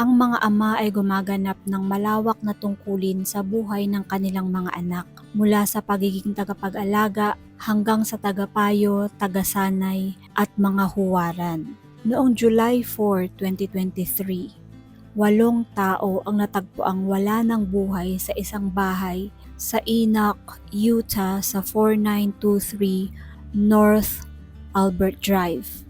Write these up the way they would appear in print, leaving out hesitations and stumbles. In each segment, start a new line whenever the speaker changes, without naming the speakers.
Ang mga ama ay gumaganap ng malawak na tungkulin sa buhay ng kanilang mga anak, mula sa pagiging tagapag-alaga hanggang sa tagapayo, tagasanay at mga huwaran. Noong July 4, 2023, 8 tao ang natagpuang wala ng buhay sa isang bahay sa Enoch, Utah sa 4923 North Albert Drive.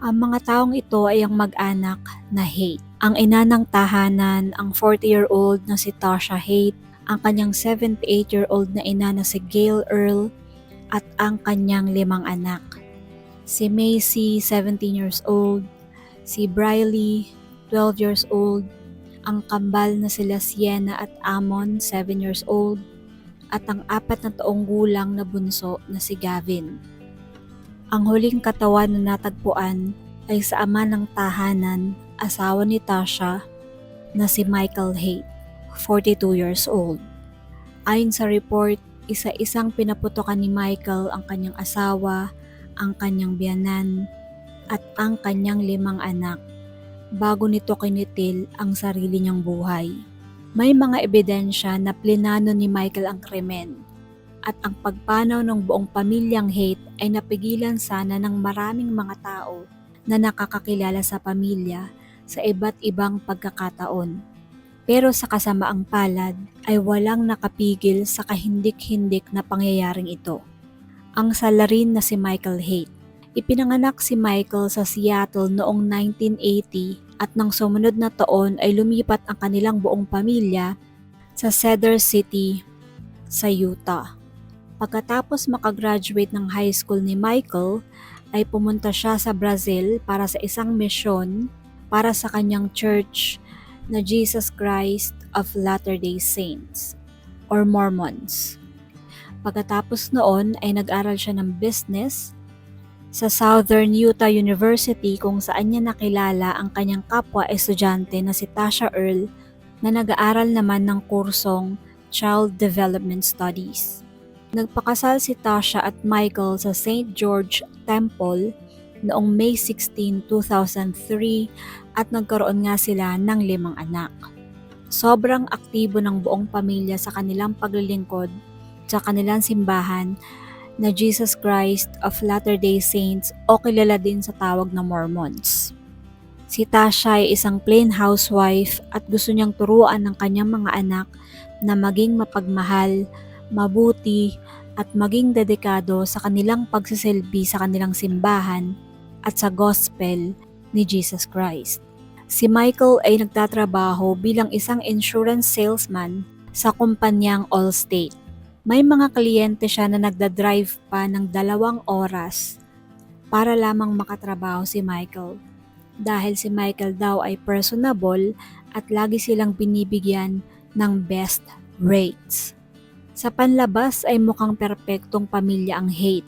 Ang mga taong ito ay ang mag-anak na Haight. Ang ina ng tahanan, ang 40-year-old na si Tasha Haight, ang kanyang 78-year-old na ina na si Gail Earl, at ang kanyang 5 anak. Si Macy, 17 years old, si Briley, 12 years old, ang kambal na sila Sienna at Amon, 7 years old, at ang 4 na taong gulang na bunso na si Gavin. Ang huling katawan na natagpuan ay sa ama ng tahanan, asawa ni Tasha, na si Michael Haight, 42 years old. Ayon sa report, isa-isang pinaputokan ni Michael ang kanyang asawa, ang kanyang biyanan, at ang kanyang 5 anak bago nito kinitil ang sarili niyang buhay. May mga ebidensya na plinano ni Michael ang krimen, at ang pagpanaw ng buong pamilyang Haight ay napigilan sana ng maraming mga tao na nakakakilala sa pamilya sa iba't ibang pagkakataon. Pero sa kasamaang palad ay walang nakapigil sa kahindik-hindik na pangyayaring ito. Ang salarin na si Michael Haight. Ipinanganak si Michael sa Seattle noong 1980 at nang sumunod na taon ay lumipat ang kanilang buong pamilya sa Cedar City sa Utah. Pagkatapos makagraduate ng high school ni Michael, ay pumunta siya sa Brazil para sa isang misyon para sa kanyang church na Jesus Christ of Latter-day Saints or Mormons. Pagkatapos noon ay nag-aral siya ng business sa Southern Utah University kung saan niya nakilala ang kanyang kapwa estudyante na si Tasha Earl na nag-aaral naman ng kursong Child Development Studies. Nagpakasal si Tasha at Michael sa St. George Temple noong May 16, 2003 at nagkaroon nga sila ng 5 anak. Sobrang aktibo ng buong pamilya sa kanilang paglilingkod sa kanilang simbahan na Jesus Christ of Latter-day Saints o kilala din sa tawag na Mormons. Si Tasha ay isang plain housewife at gusto niyang turuan ng kanyang mga anak na maging mapagmahal, mabuti at maging dedikado sa kanilang pagsisilbi sa kanilang simbahan at sa gospel ni Jesus Christ. Si Michael ay nagtatrabaho bilang isang insurance salesman sa kumpanyang Allstate. May mga kliyente siya na nagdadrive pa ng 2 oras para lamang makatrabaho si Michael. Dahil si Michael daw ay personable at lagi silang binibigyan ng best rates. Sa panlabas ay mukhang perpektong pamilya ang Haight,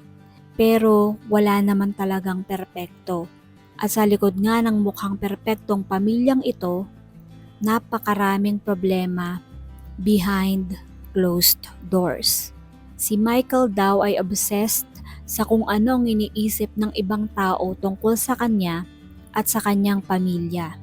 pero wala naman talagang perpekto. At sa likod nga ng mukhang perpektong pamilyang ito, napakaraming problema behind closed doors. Si Michael daw ay obsessed sa kung ano ang iniisip ng ibang tao tungkol sa kanya at sa kanyang pamilya.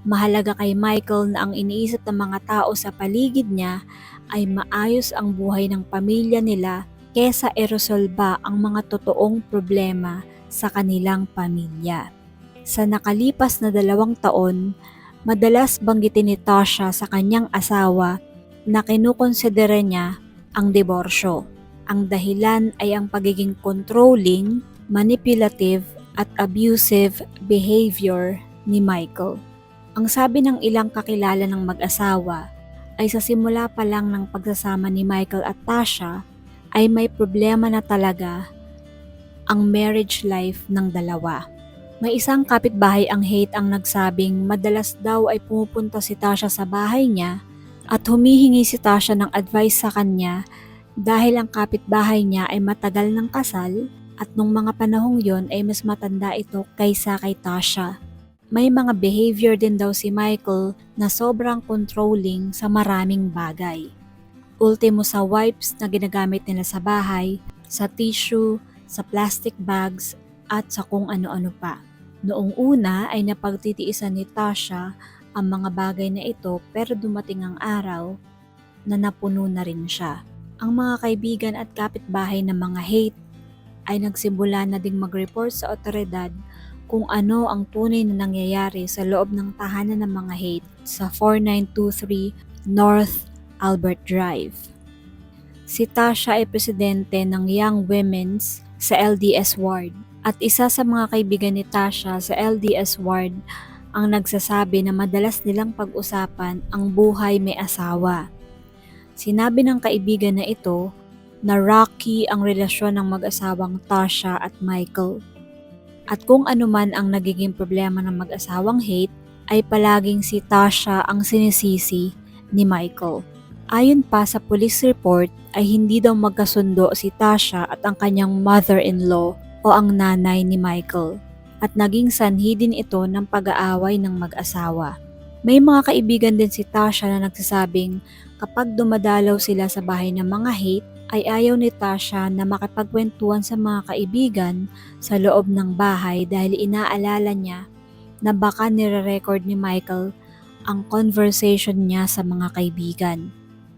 Mahalaga kay Michael na ang iniisip ng mga tao sa paligid niya ay maayos ang buhay ng pamilya nila kesa iresolba ang mga totoong problema sa kanilang pamilya. Sa nakalipas na 2 taon, madalas banggitin ni Tasha sa kanyang asawa na kinukonsidera niya ang diborsyo. Ang dahilan ay ang pagiging controlling, manipulative at abusive behavior ni Michael. Ang sabi ng ilang kakilala ng mag-asawa ay sa simula pa lang ng pagsasama ni Michael at Tasha ay may problema na talaga ang marriage life ng dalawa. May isang kapitbahay ang Haight ang nagsabing madalas daw ay pumupunta si Tasha sa bahay niya at humihingi si Tasha ng advice sa kanya dahil ang kapitbahay niya ay matagal ng kasal at nung mga panahong yon ay mas matanda ito kaysa kay Tasha. May mga behavior din daw si Michael na sobrang controlling sa maraming bagay. Ultimo sa wipes na ginagamit nila sa bahay, sa tissue, sa plastic bags at sa kung ano-ano pa. Noong una ay napagtitiisan ni Tasha ang mga bagay na ito, pero dumating ang araw na napuno na rin siya. Ang mga kaibigan at kapitbahay ng mga Haight ay nagsimula na ding mag-report sa otoridad kung ano ang tunay na nangyayari sa loob ng tahanan ng mga Haight sa 4923 North Albert Drive. Si Tasha ay presidente ng Young Women's sa LDS Ward at isa sa mga kaibigan ni Tasha sa LDS Ward ang nagsasabi na madalas nilang pag-usapan ang buhay may asawa. Sinabi ng kaibigan na ito na rocky ang relasyon ng mag-asawang Tasha at Michael. At kung ano man ang nagiging problema ng mag-asawang Haight, ay palaging si Tasha ang sinisisi ni Michael. Ayon pa sa police report ay hindi daw magkasundo si Tasha at ang kanyang mother-in-law o ang nanay ni Michael. At naging sanhi din ito ng pag-aaway ng mag-asawa. May mga kaibigan din si Tasha na nagsasabing kapag dumadalaw sila sa bahay ng mga Haight ay ayaw ni Tasha na makipagkwentuhan sa mga kaibigan sa loob ng bahay dahil inaalala niya na baka nire-record ni Michael ang conversation niya sa mga kaibigan.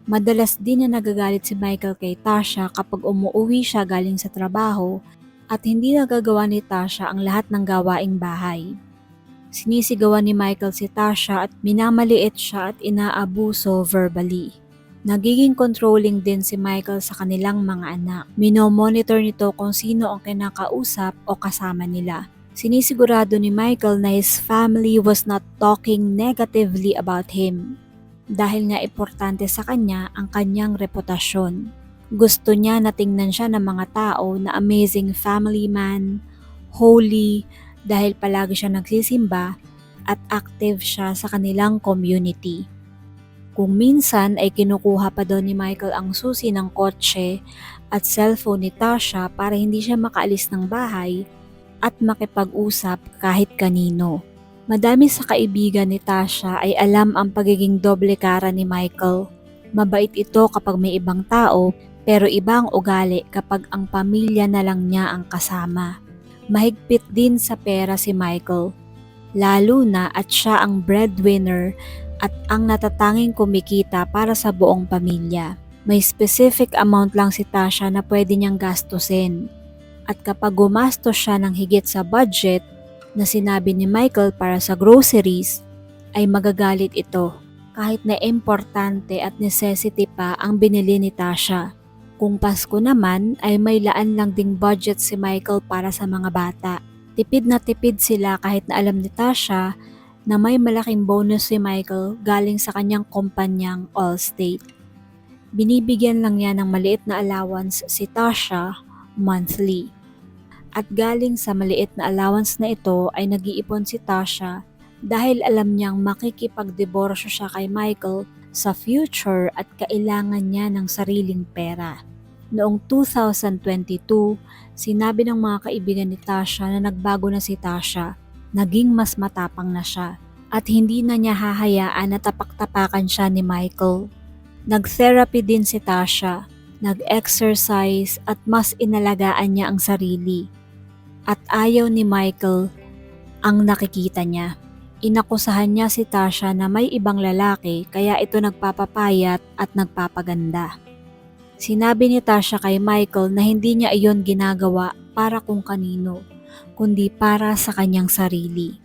Madalas din na nagagalit si Michael kay Tasha kapag umuwi siya galing sa trabaho at hindi nagagawa ni Tasha ang lahat ng gawaing bahay. Sinisigawan ni Michael si Tasha at minamaliit siya at inaabuso verbally. Nagiging controlling din si Michael sa kanilang mga anak. Minomonitor nito kung sino ang kinakausap o kasama nila. Sinisigurado ni Michael na his family was not talking negatively about him dahil nga importante sa kanya ang kanyang reputasyon. Gusto niya na tingnan siya ng mga tao na amazing family man, holy, dahil palagi siya nagsisimba at active siya sa kanilang community. Kung minsan ay kinukuha pa daw ni Michael ang susi ng kotse at cellphone ni Tasha para hindi siya makaalis ng bahay at makipag-usap kahit kanino. Madami sa kaibigan ni Tasha ay alam ang pagiging doble kara ni Michael. Mabait ito kapag may ibang tao, pero ibang ugali kapag ang pamilya na lang niya ang kasama. Mahigpit din sa pera si Michael, lalo na at siya ang breadwinner at ang natatanging kumikita para sa buong pamilya. May specific amount lang si Tasha na pwede niyang gastusin. At kapag gumastos siya ng higit sa budget na sinabi ni Michael para sa groceries, ay magagalit ito kahit na importante at necessity pa ang binili ni Tasha. Kung Pasko naman ay may laan lang ding budget si Michael para sa mga bata. Tipid na tipid sila kahit na alam ni Tasha na may malaking bonus si Michael galing sa kanyang kumpanyang Allstate. Binibigyan lang niya ng maliit na allowance si Tasha monthly. At galing sa maliit na allowance na ito ay nag-iipon si Tasha dahil alam niyang makikipagdiborsyo siya kay Michael sa future at kailangan niya ng sariling pera. Noong 2022, sinabi ng mga kaibigan ni Tasha na nagbago na si Tasha, naging mas matapang na siya at hindi na niya hahayaan na tapak-tapakan siya ni Michael. Nag-therapy din si Tasha, nag-exercise at mas inalagaan niya ang sarili. At ayaw ni Michael ang nakikita niya. Inakusahan niya si Tasha na may ibang lalaki kaya ito nagpapapayat at nagpapaganda. Sinabi ni Tasha kay Michael na hindi niya iyon ginagawa para kung kanino, kundi para sa kanyang sarili.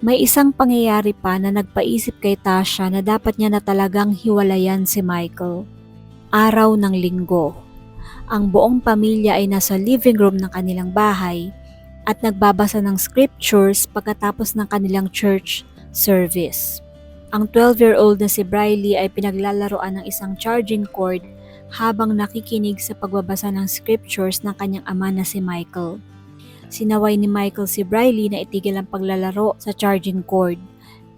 May isang pangyayari pa na nagpaisip kay Tasha na dapat niya na talagang hiwalayan si Michael. Araw ng linggo. Ang buong pamilya ay nasa living room ng kanilang bahay at nagbabasa ng scriptures pagkatapos ng kanilang church service. Ang 12-year-old na si Briley ay pinaglalaroan ng isang charging cord habang nakikinig sa pagbabasa ng scriptures ng kanyang ama na si Michael. Sinaway ni Michael si Briley na itigil ang paglalaro sa charging cord,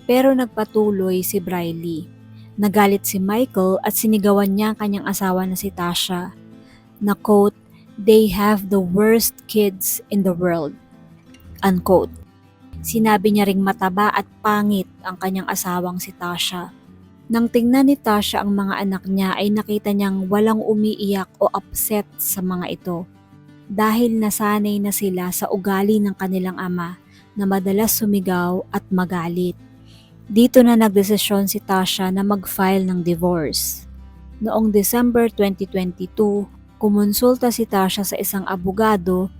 pero nagpatuloy si Briley. Nagalit si Michael at sinigawan niya ang kanyang asawa na si Tasha na quote, "They have the worst kids in the world." Unquote. Sinabi niya ring mataba at pangit ang kanyang asawang si Tasha. Nang tingnan ni Tasha ang mga anak niya ay nakita niyang walang umiiyak o upset sa mga ito dahil nasanay na sila sa ugali ng kanilang ama na madalas sumigaw at magalit. Dito na nagdesisyon si Tasha na mag-file ng divorce. Noong December 2022, kumonsulta si Tasha sa isang abogado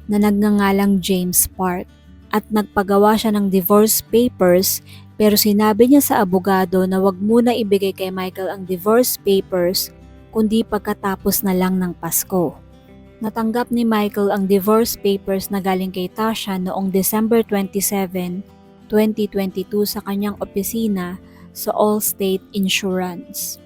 na nagngangalang James Park at nagpagawa siya ng divorce papers, pero sinabi niya sa abogado na wag muna ibigay kay Michael ang divorce papers kundi pagkatapos na lang ng Pasko. Natanggap ni Michael ang divorce papers na galing kay Tasha noong December 27, 2022 sa kanyang opisina sa Allstate Insurance.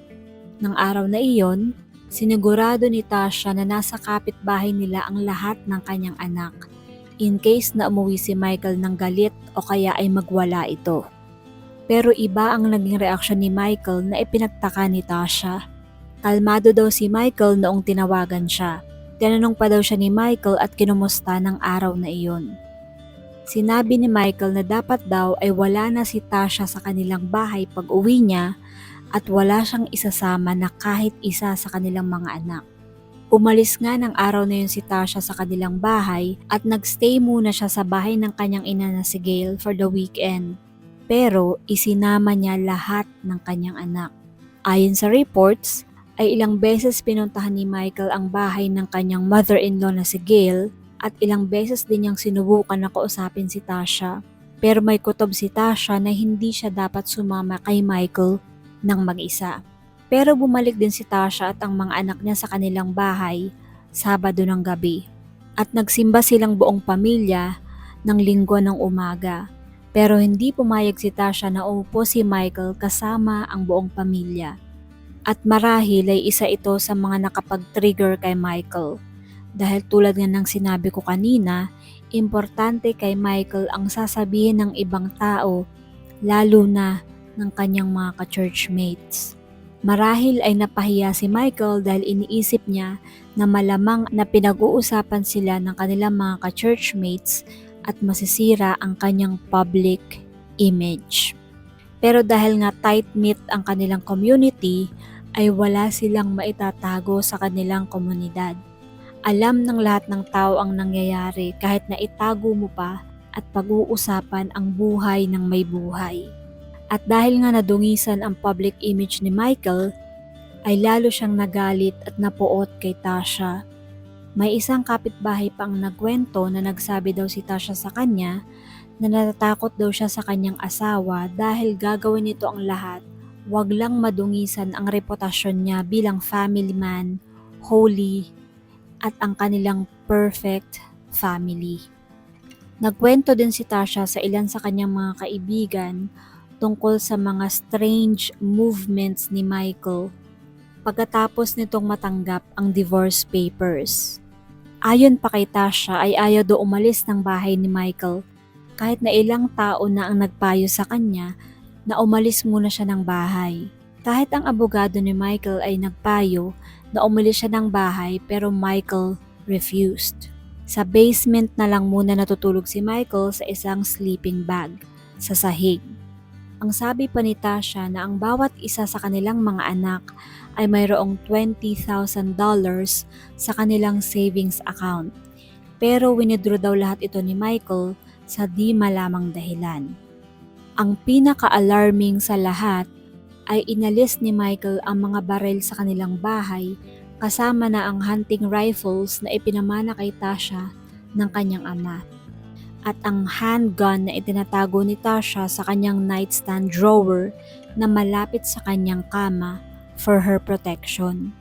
Nang araw na iyon, sinigurado ni Tasha na nasa kapitbahay nila ang lahat ng kanyang anak in case na umuwi si Michael ng galit o kaya ay magwala ito. Pero iba ang naging reaksyon ni Michael na ipinagtaka ni Tasha. Kalmado daw si Michael noong tinawagan siya. Tinanong pa daw siya ni Michael at kinumusta ng araw na iyon. Sinabi ni Michael na dapat daw ay wala na si Tasha sa kanilang bahay pag uwi niya at wala siyang isasama na kahit isa sa kanilang mga anak. Umalis nga ng araw na yun si Tasha sa kanilang bahay at nagstay muna siya sa bahay ng kanyang ina na si Gail for the weekend. Pero isinama niya lahat ng kanyang anak. Ayon sa reports, ay ilang beses pinuntahan ni Michael ang bahay ng kanyang mother-in-law na si Gail at ilang beses din niyang sinubukan na kausapin si Tasha. Pero may kutob si Tasha na hindi siya dapat sumama kay Michael ng mag-isa. Pero bumalik din si Tasha at ang mga anak niya sa kanilang bahay Sabado ng gabi. At nagsimba silang buong pamilya ng Linggo ng umaga. Pero hindi pumayag si Tasha na uupo si Michael kasama ang buong pamilya. At marahil ay isa ito sa mga nakapag-trigger kay Michael. Dahil tulad nga ng sinabi ko kanina, importante kay Michael ang sasabihin ng ibang tao, lalo na ng kanyang mga ka-churchmates. Marahil ay napahiya si Michael dahil iniisip niya na malamang na pinag-uusapan sila ng kanilang mga ka-churchmates at masisira ang kanyang public image. Pero dahil nga tight-knit ang kanilang community, ay wala silang maitatago sa kanilang komunidad. Alam ng lahat ng tao ang nangyayari kahit na itago mo pa at pag-uusapan ang buhay ng may buhay. At dahil nga nadungisan ang public image ni Michael, ay lalo siyang nagalit at napuot kay Tasha. May isang kapitbahay pa ang nagkwento na nagsabi daw si Tasha sa kanya na natatakot daw siya sa kanyang asawa dahil gagawin nito ang lahat, wag lang madungisan ang reputasyon niya bilang family man, holy, at ang kanilang perfect family. Nagkwento din si Tasha sa ilan sa kanyang mga kaibigan tungkol sa mga strange movements ni Michael pagkatapos nitong matanggap ang divorce papers. Ayon pa kay Tasha ay ayaw daw umalis ng bahay ni Michael kahit na ilang tao na ang nagpayo sa kanya na umalis muna siya ng bahay. Kahit ang abogado ni Michael ay nagpayo na umalis siya ng bahay pero Michael refused. Sa basement na lang muna natutulog si Michael sa isang sleeping bag sa sahig. Ang sabi pa ni Tasha na ang bawat isa sa kanilang mga anak ay mayroong $20,000 sa kanilang savings account. Pero winidraw daw lahat ito ni Michael sa di malamang dahilan. Ang pinaka-alarming sa lahat ay inalis ni Michael ang mga baril sa kanilang bahay kasama na ang hunting rifles na ipinamana kay Tasha ng kanyang ama. At ang handgun na itinatago ni Tasha sa kanyang nightstand drawer na malapit sa kanyang kama for her protection.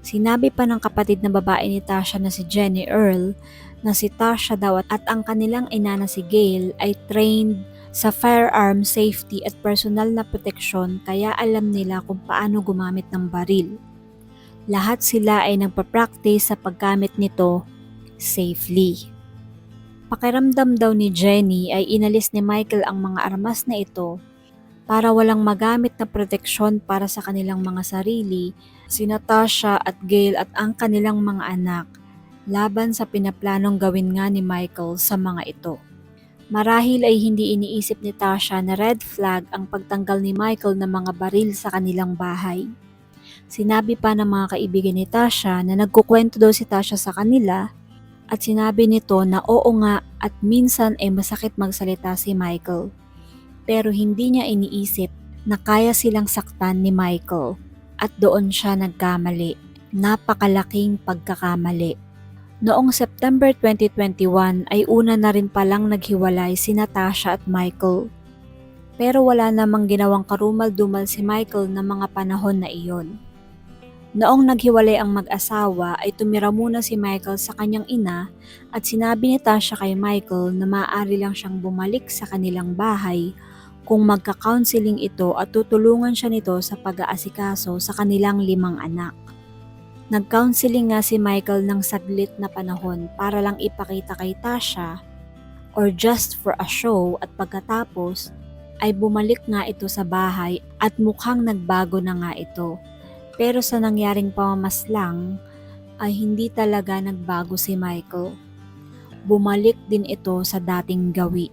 Sinabi pa ng kapatid na babae ni Tasha na si Jenny Earl na si Tasha daw at ang kanilang ina na si Gail ay trained sa firearm safety at personal na proteksyon kaya alam nila kung paano gumamit ng baril. Lahat sila ay nagpa-practice sa paggamit nito safely. Pakiramdam daw ni Jenny ay inalis ni Michael ang mga armas na ito para walang magamit na proteksyon para sa kanilang mga sarili, sina Tasha at Gail at ang kanilang mga anak laban sa pinaplanong gawin nga ni Michael sa mga ito. Marahil ay hindi iniisip ni Tasha na red flag ang pagtanggal ni Michael ng mga baril sa kanilang bahay. Sinabi pa ng mga kaibigan ni Tasha na nagkukwento daw si Tasha sa kanila at sinabi nito na oo nga at minsan ay masakit magsalita si Michael. Pero hindi niya iniisip na kaya silang saktan ni Michael at doon siya nagkamali. Napakalaking pagkakamali. Noong September 2021 ay una na rin palang naghiwalay si Natasha at Michael. Pero wala namang ginawang karumal-dumal si Michael na mga panahon na iyon. Noong naghiwalay ang mag-asawa ay tumira muna si Michael sa kanyang ina at sinabi ni Tasha kay Michael na maaari lang siyang bumalik sa kanilang bahay kung magka-counseling ito at tutulungan siya nito sa pag-aasikaso sa kanilang 5 anak. Nag-counseling nga si Michael ng saglit na panahon para lang ipakita kay Tasha or just for a show at pagkatapos ay bumalik nga ito sa bahay at mukhang nagbago na nga ito. Pero sa nangyaring pamamaslang ay hindi talaga nagbago si Michael. Bumalik din ito sa dating gawi.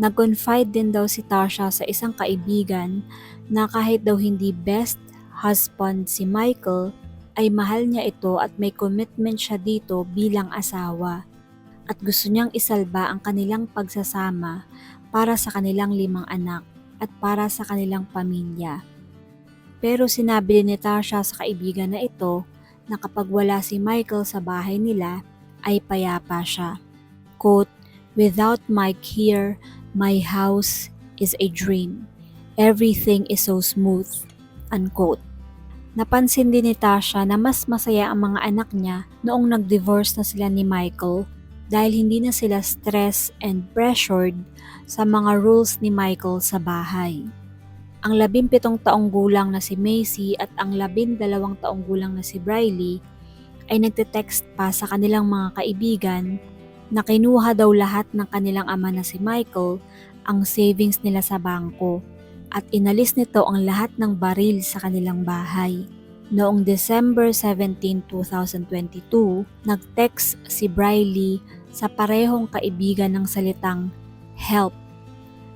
Nag-confide din daw si Tasha sa isang kaibigan na kahit daw hindi best husband si Michael, ay mahal niya ito at may commitment siya dito bilang asawa. At gusto niyang isalba ang kanilang pagsasama para sa kanilang 5 anak at para sa kanilang pamilya. Pero sinabi din ni Tasha sa kaibigan na ito na kapag wala si Michael sa bahay nila ay payapa siya. Quote, "Without Mike here, my house is a dream. Everything is so smooth." Unquote. Napansin din ni Tasha na mas masaya ang mga anak niya noong nag-divorce na sila ni Michael dahil hindi na sila stressed and pressured sa mga rules ni Michael sa bahay. Ang 17 taong gulang na si Macy at ang 12 taong gulang na si Briley ay nagte-text pa sa kanilang mga kaibigan na kinuha daw lahat ng kanilang ama na si Michael ang savings nila sa bangko at inalis nito ang lahat ng baril sa kanilang bahay. Noong December 17, 2022, nag-text si Briley sa parehong kaibigan ng salitang "help"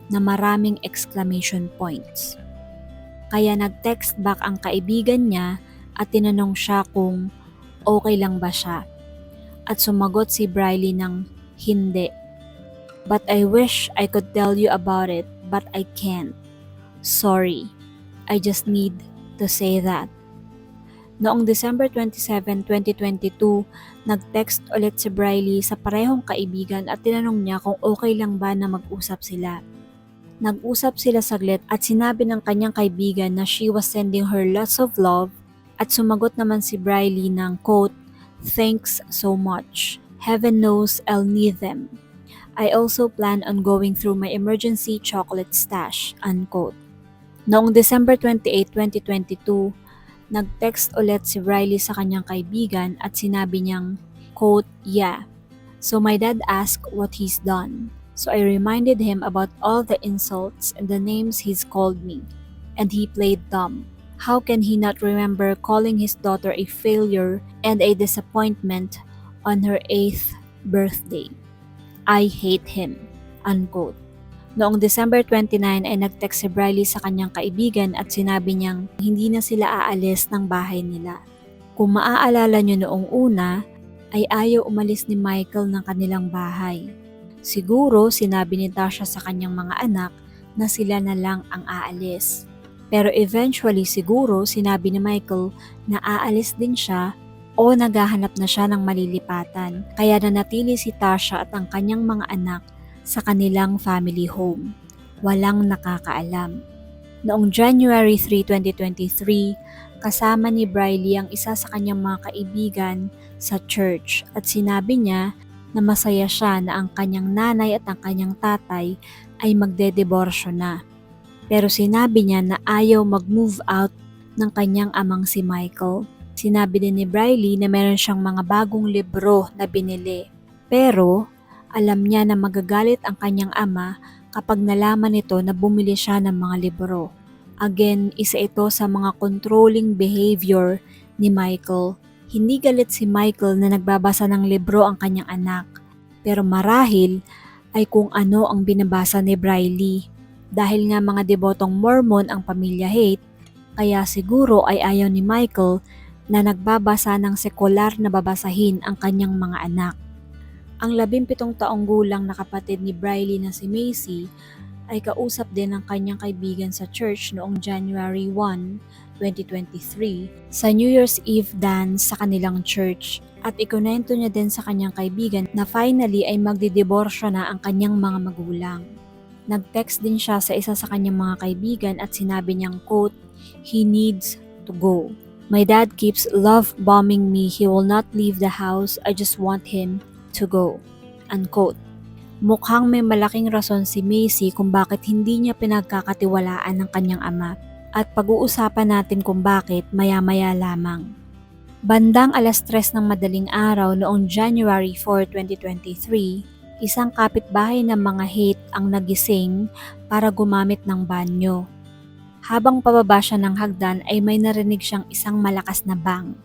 na maraming exclamation points. Kaya nag-text back ang kaibigan niya at tinanong siya kung okay lang ba siya. At sumagot si Briley ng hindi. "But I wish I could tell you about it, but I can't. Sorry, I just need to say that." Noong December 27, 2022, nag-text ulit si Briley sa parehong kaibigan at tinanong niya kung okay lang ba na mag-usap sila. Nag-usap sila saglit at sinabi ng kanyang kaibigan na she was sending her lots of love at sumagot naman si Briley ng quote, "Thanks so much. Heaven knows I'll need them. I also plan on going through my emergency chocolate stash." Unquote. Noong December 28, 2022, nag-text ulit si Briley sa kanyang kaibigan at sinabi niyang, quote, "Yeah, so my dad asked what he's done. So I reminded him about all the insults and the names he's called me, and he played dumb. How can he not remember calling his daughter a failure and a disappointment on her 8th birthday? I hate him." Unquote. Noong December 29 ay nag-text si Briley sa kanyang kaibigan at sinabi niyang hindi na sila aalis ng bahay nila. Kung maaalala niyo noong una, ay ayaw umalis ni Michael ng kanilang bahay. Siguro sinabi ni Tasha sa kanyang mga anak na sila na lang ang aalis. Pero eventually siguro sinabi ni Michael na aalis din siya o naghahanap na siya ng malilipatan. Kaya nanatili si Tasha at ang kanyang mga anak sa kanilang family home. Walang nakakaalam. Noong January 3, 2023, kasama ni Briley ang isa sa kanyang mga kaibigan sa church at sinabi niya na masaya siya na ang kanyang nanay at ang kanyang tatay ay magdediborsyo na. Pero sinabi niya na ayaw mag-move out ng kanyang amang si Michael. Sinabi din ni Briley na meron siyang mga bagong libro na binili. Pero alam niya na magagalit ang kanyang ama kapag nalaman nito na bumili siya ng mga libro. Again, isa ito sa mga controlling behavior ni Michael. Hindi galit si Michael na nagbabasa ng libro ang kanyang anak, pero marahil ay kung ano ang binabasa ni Briley. Dahil nga mga debotong Mormon ang pamilya Haight, kaya siguro ay ayaw ni Michael na nagbabasa ng sekular na babasahin ang kanyang mga anak. Ang 17 taong gulang na kapatid ni Briley na si Macy ay kausap din ng kanyang kaibigan sa church noong January 1, 2023 sa New Year's Eve dance sa kanilang church at ikunento niya din sa kanyang kaibigan na finally ay magdidiborsyo na ang kanyang mga magulang. Nag-text din siya sa isa sa kanyang mga kaibigan at sinabi niyang, quote, "He needs to go. My dad keeps love bombing me. He will not leave the house. I just want him to go." Unquote. Mukhang may malaking rason si Macy kung bakit hindi niya pinagkakatiwalaan ng kanyang ama at pag-uusapan natin kung bakit maya-maya lamang. Bandang 3:00 ng madaling araw noong January 4, 2023, isang kapitbahay ng mga Haight ang nagising para gumamit ng banyo. Habang pababa siya ng hagdan ay may narinig siyang isang malakas na bang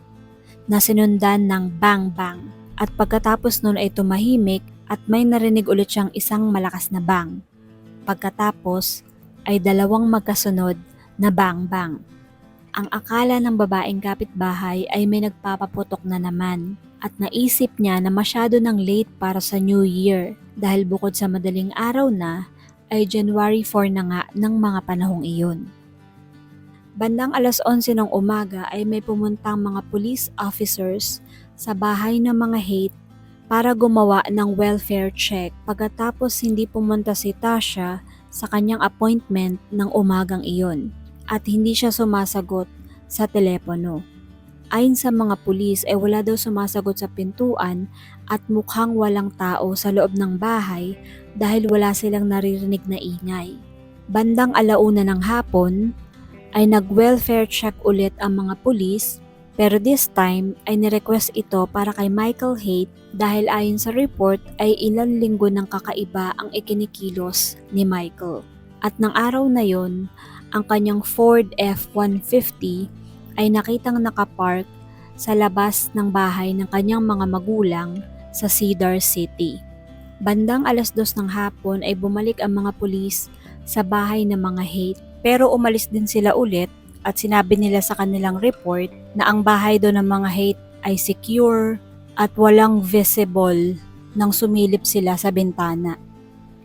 na sinundan ng bang-bang at pagkatapos nun ay tumahimik at may narinig ulit siyang isang malakas na bang. Pagkatapos ay dalawang magkasunod na bang-bang. Ang akala ng babaeng kapitbahay ay may nagpapaputok na naman at naisip niya na masyado nang late para sa New Year dahil bukod sa madaling araw na ay January 4 na nga ng mga panahong iyon. Bandang 11:00 ng umaga ay may pumuntang mga police officers sa bahay ng mga Haight para gumawa ng welfare check pagkatapos hindi pumunta si Tasha sa kanyang appointment ng umagang iyon at hindi siya sumasagot sa telepono. Ayon sa mga pulis ay wala daw sumasagot sa pintuan at mukhang walang tao sa loob ng bahay dahil wala silang naririnig na ingay. Bandang 1:00 ng hapon ay nag-welfare check ulit ang mga pulis pero this time ay nirequest ito para kay Michael Haight dahil ayon sa report ay ilang linggo ng kakaiba ang ikinikilos ni Michael. At ng araw na yon, ang kanyang Ford F-150 ay nakitang nakapark sa labas ng bahay ng kanyang mga magulang sa Cedar City. Bandang 2:00 ng hapon ay bumalik ang mga pulis sa bahay ng mga Haight pero umalis din sila ulit at sinabi nila sa kanilang report na ang bahay doon ng mga Haight ay secure at walang visible nang sumilip sila sa bintana.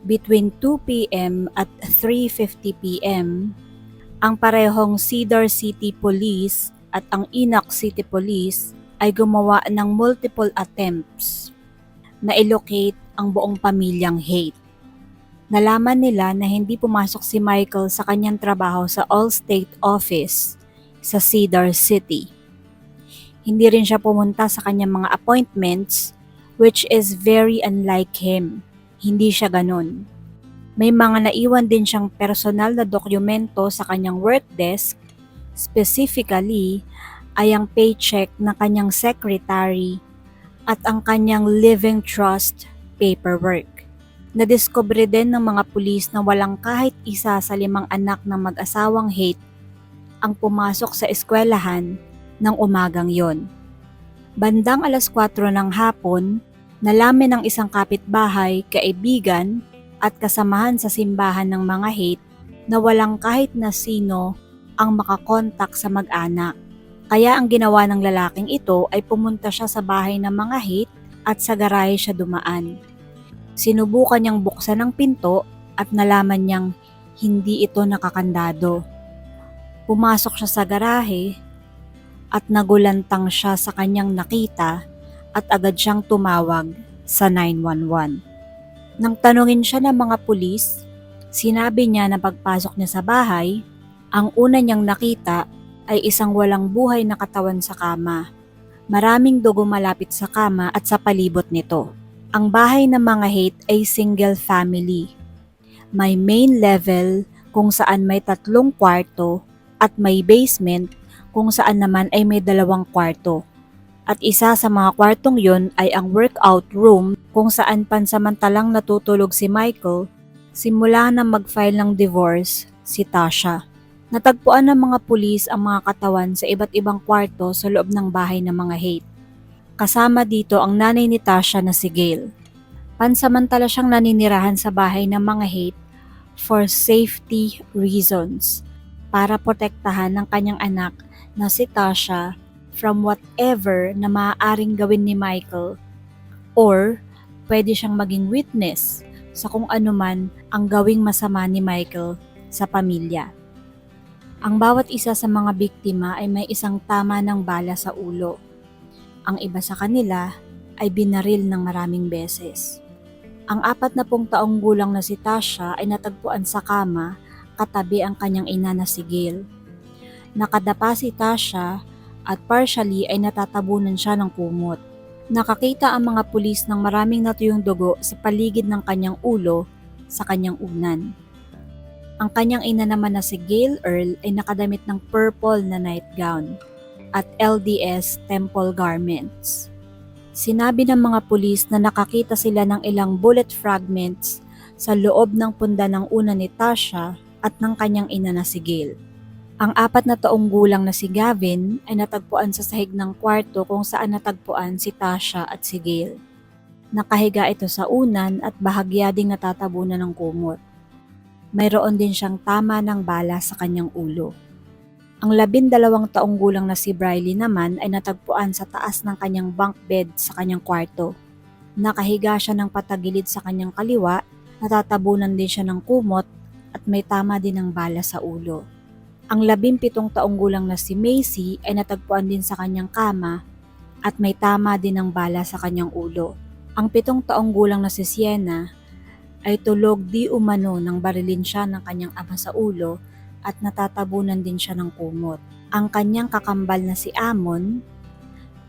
Between 2 p.m. at 3:50 p.m., ang parehong Cedar City Police at ang Enoch City Police ay gumawa ng multiple attempts na i-locate ang buong pamilyang Haight. Nalaman nila na hindi pumasok si Michael sa kanyang trabaho sa Allstate Office sa Cedar City. Hindi rin siya pumunta sa kanyang mga appointments, which is very unlike him. Hindi siya ganun. May mga naiwan din siyang personal na dokumento sa kanyang work desk, specifically ay ang paycheck na kanyang secretary at ang kanyang living trust paperwork. Nadiskubre din ng mga pulis na walang kahit isa sa 5 anak ng mag-asawang Haight ang pumasok sa eskwelahan ng umagang yon. Bandang 4:00 ng hapon, nalaman ng isang kapitbahay, kaibigan at kasamahan sa simbahan ng mga Haight na walang kahit na sino ang makakontak sa mag-anak. Kaya ang ginawa ng lalaking ito ay pumunta siya sa bahay ng mga Haight at sa garahe siya dumaan. Sinubukan niyang buksan ang pinto at nalaman niyang hindi ito nakakandado. Pumasok siya sa garahe at nagulantang siya sa kanyang nakita at agad siyang tumawag sa 911. Nang tanungin siya ng mga pulis, sinabi niya na pagpasok niya sa bahay, ang una niyang nakita ay isang walang buhay na katawan sa kama. Maraming dugo malapit sa kama at sa palibot nito. Ang bahay ng mga Haight ay single family. May main level kung saan may 3 kwarto at may basement kung saan naman ay may 2 kwarto. At isa sa mga kwartong yon ay ang workout room kung saan pansamantalang natutulog si Michael simula na mag-file ng divorce si Tasha. Natagpuan ng mga pulis ang mga katawan sa iba't ibang kwarto sa loob ng bahay ng mga Haight. Kasama dito ang nanay ni Tasha na si Gail. Pansamantala siyang naninirahan sa bahay ng mga Haight for safety reasons para protektahan ng kanyang anak na si Tasha from whatever na maaaring gawin ni Michael or pwede siyang maging witness sa kung ano man ang gawing masama ni Michael sa pamilya. Ang bawat isa sa mga biktima ay may isang tama ng bala sa ulo. Ang iba sa kanila ay binaril ng maraming beses. Ang 40 taong gulang na si Tasha ay natagpuan sa kama katabi ang kanyang ina na si Gail. Nakadapa si Tasha at partially ay natatabunan siya ng kumot. Nakakita ang mga pulis ng maraming natuyong dugo sa paligid ng kanyang ulo sa kanyang unan. Ang kanyang ina naman na si Gail Earl ay nakadamit ng purple na nightgown at LDS temple garments. Sinabi ng mga pulis na nakakita sila ng ilang bullet fragments sa loob ng punda ng una ni Tasha at ng kanyang ina na si Gail. Ang 4 taong gulang na si Gavin ay natagpuan sa sahig ng kwarto kung saan natagpuan si Tasha at si Gail. Nakahiga ito sa unan at bahagya ding natatabunan ng kumot. Mayroon din siyang tama ng bala sa kanyang ulo. Ang 12 taong gulang na si Briley naman ay natagpuan sa taas ng kanyang bunk bed sa kanyang kwarto. Nakahiga siya ng patagilid sa kanyang kaliwa, natatabunan din siya ng kumot at may tama din ng bala sa ulo. Ang 17 taong gulang na si Macy ay natagpuan din sa kanyang kama at may tama din ng bala sa kanyang ulo. Ang 7 taong gulang na si Sienna ay tulog di umano nang barilin siya ng kanyang ama sa ulo at natatabunan din siya ng kumot. Ang kanyang kakambal na si Amon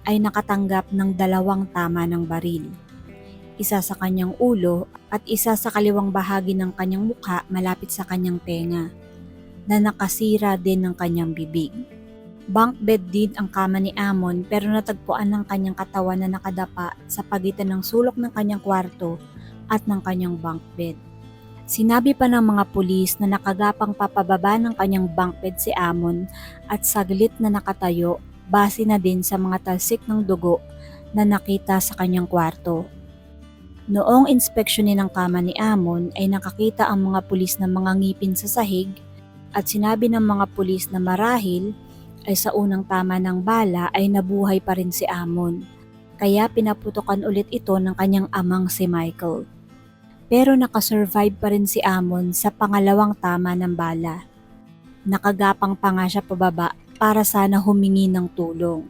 ay nakatanggap ng 2 tama ng baril. Isa sa kanyang ulo at isa sa kaliwang bahagi ng kanyang mukha malapit sa kanyang tenga, na nakasira din ng kanyang bibig. Bunk bed din ang kama ni Amon pero natagpuan ng kanyang katawan na nakadapa sa pagitan ng sulok ng kanyang kwarto at ng kanyang bunk bed. Sinabi pa ng mga pulis na nakagapang papababa ng kanyang bunk bed si Amon at saglit na nakatayo base na din sa mga talsik ng dugo na nakita sa kanyang kwarto. Noong inspeksyonin ng kama ni Amon ay nakakita ang mga pulis ng mga ngipin sa sahig at sinabi ng mga pulis na marahil ay sa unang tama ng bala ay nabuhay pa rin si Amon, kaya pinaputukan ulit ito ng kanyang amang si Michael. Pero nakasurvive pa rin si Amon sa pangalawang tama ng bala. Nakagapang pa nga siya pababa para sana humingi ng tulong.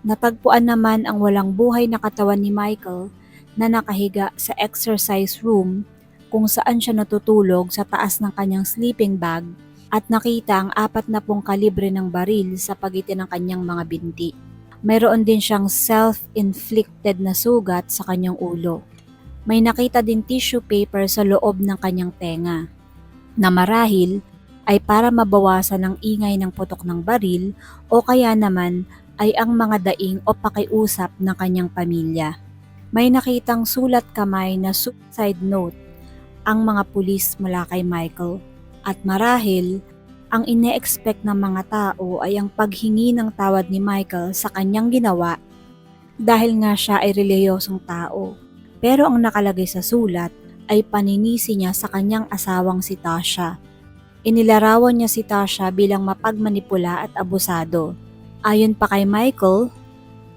Natagpuan naman ang walang buhay na katawan ni Michael na nakahiga sa exercise room kung saan siya natutulog sa taas ng kanyang sleeping bag at nakita ang 40 kalibre ng baril sa pagitan ng kanyang mga binti. Mayroon din siyang self-inflicted na sugat sa kanyang ulo. May nakita din tissue paper sa loob ng kanyang tenga, na marahil ay para mabawasan ang ingay ng putok ng baril o kaya naman ay ang mga daing o pakiusap ng kanyang pamilya. May nakitang sulat kamay na suicide note ang mga pulis mula kay Michael at marahil ang ine-expect ng mga tao ay ang paghingi ng tawad ni Michael sa kanyang ginawa dahil nga siya ay reliyosong tao. Pero ang nakalagay sa sulat ay paninisi niya sa kanyang asawang si Tasha. Inilarawan niya si Tasha bilang mapagmanipula at abusado. Ayon pa kay Michael,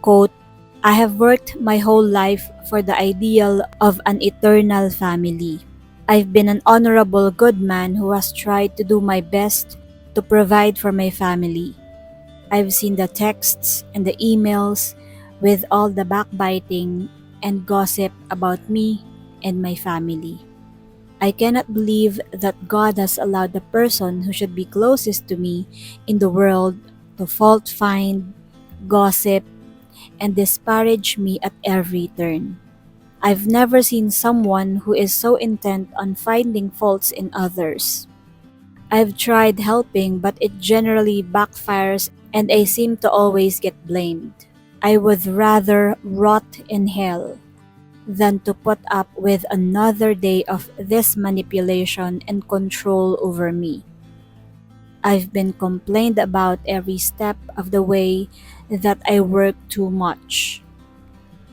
quote, "I have worked my whole life for the ideal of an eternal family. I've been an honorable good man who has tried to do my best to provide for my family. I've seen the texts and the emails with all the backbiting and gossip about me and my family. I cannot believe that God has allowed the person who should be closest to me in the world to fault find, gossip, and disparage me at every turn. I've never seen someone who is so intent on finding faults in others. I've tried helping but it generally backfires and I seem to always get blamed. I would rather rot in hell than to put up with another day of this manipulation and control over me. I've been complained about every step of the way that I work too much,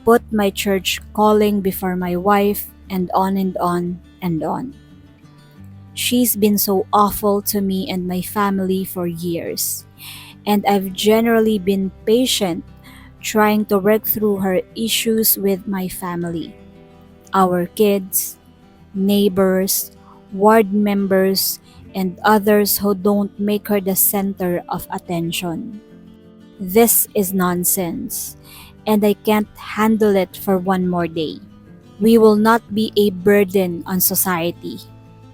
put my church calling before my wife, and on and on and on. She's been so awful to me and my family for years, and I've generally been patient trying to work through her issues with my family, our kids, neighbors, ward members, and others who don't make her the center of attention. This is nonsense, and I can't handle it for one more day. We will not be a burden on society.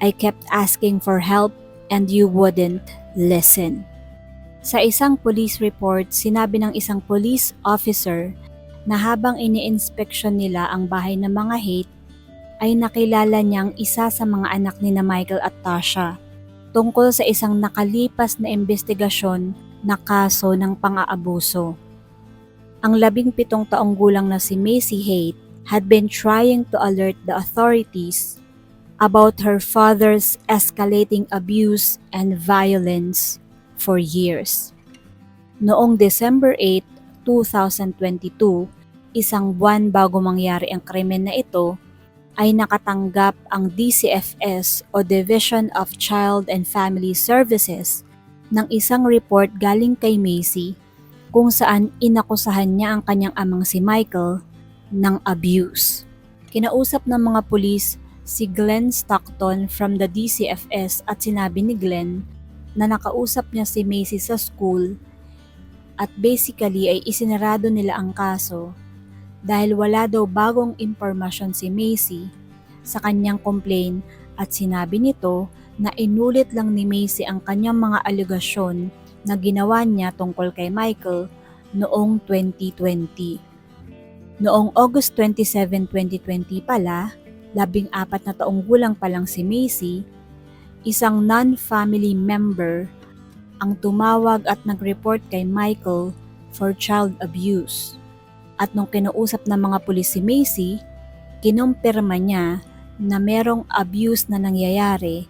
I kept asking for help and you wouldn't listen. Sa isang police report, sinabi ng isang police officer na habang ini-inspection nila ang bahay ng mga Haight, ay nakilala niyang isa sa mga anak ni na Michael at Tasha tungkol sa isang nakalipas na investigasyon na kaso ng pang-aabuso. Ang 17 taong gulang na si Macy Haight had been trying to alert the authorities about her father's escalating abuse and violence for years. Noong December 8, 2022, isang buwan bago mangyari ang krimen na ito, ay nakatanggap ang DCFS o Division of Child and Family Services ng isang report galing kay Macy kung saan inakusahan niya ang kanyang amang si Michael ng abuse. Kinausap ng mga pulis si Glenn Stockton from the DCFS at sinabi ni Glenn na nakausap niya si Macy sa school at basically ay isinarado nila ang kaso dahil wala daw bagong impormasyon si Macy sa kanyang complaint at sinabi nito na inulit lang ni Macy ang kanyang mga alegasyon na ginawa niya tungkol kay Michael noong 2020. Noong August 27, 2020 pala, 14 na taong gulang pa lang si Macy, isang non-family member ang tumawag at nag-report kay Michael for child abuse. At nung kinausap ng mga pulis si Macy, kinumpirma niya na merong abuse na nangyayari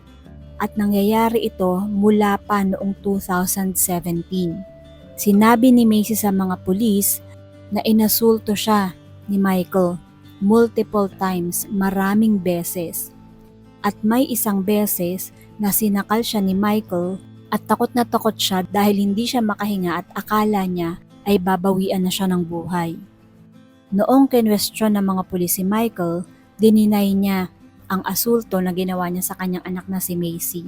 at nangyayari ito mula pa noong 2017. Sinabi ni Macy sa mga pulis na inasulto siya ni Michael multiple times, maraming beses. At may isang beses na sinakal siya ni Michael at takot na takot siya dahil hindi siya makahinga at akala niya ay babawian na siya ng buhay. Noong kinwestiyon ng mga pulis si Michael, dininay niya ang asulto na ginawa niya sa kanyang anak na si Macy.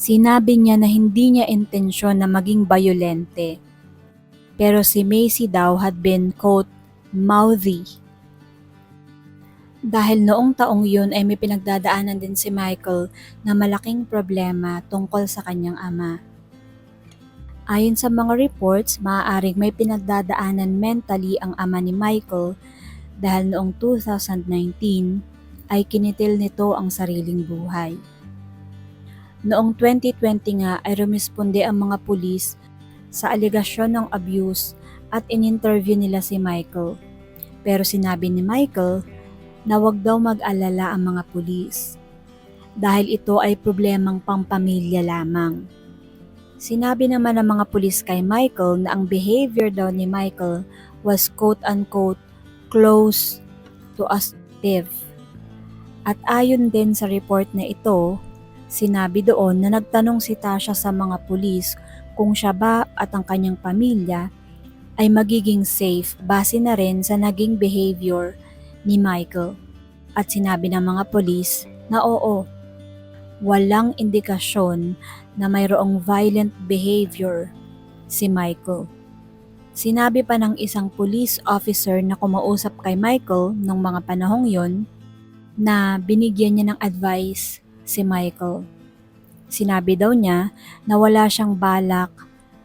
Sinabi niya na hindi niya intensyon na maging bayolente. Pero si Macy daw had been, quote, mouthy. Dahil noong taong yun ay may pinagdadaanan din si Michael na malaking problema tungkol sa kanyang ama. Ayon sa mga reports, maaaring may pinagdadaanan mentally ang ama ni Michael dahil noong 2019 ay kinitil nito ang sariling buhay. Noong 2020 nga ay rumisponde ang mga pulis sa alegasyon ng abuse at in-interview nila si Michael. Pero sinabi ni Michael na wag daw mag-alala ang mga pulis dahil ito ay problemang pampamilya lamang. Sinabi naman ng mga pulis kay Michael na ang behavior daw ni Michael was quote-unquote close to abusive. At ayon din sa report na ito, sinabi doon na nagtanong si Tasha sa mga pulis kung siya ba at ang kanyang pamilya ay magiging safe base na rin sa naging behavior ni Michael. At sinabi ng mga pulis na oo, walang indikasyon na mayroong violent behavior si Michael. Sinabi pa ng isang police officer na kumausap kay Michael nung mga panahong yon na binigyan niya ng advice si Michael. Sinabi daw niya na wala siyang balak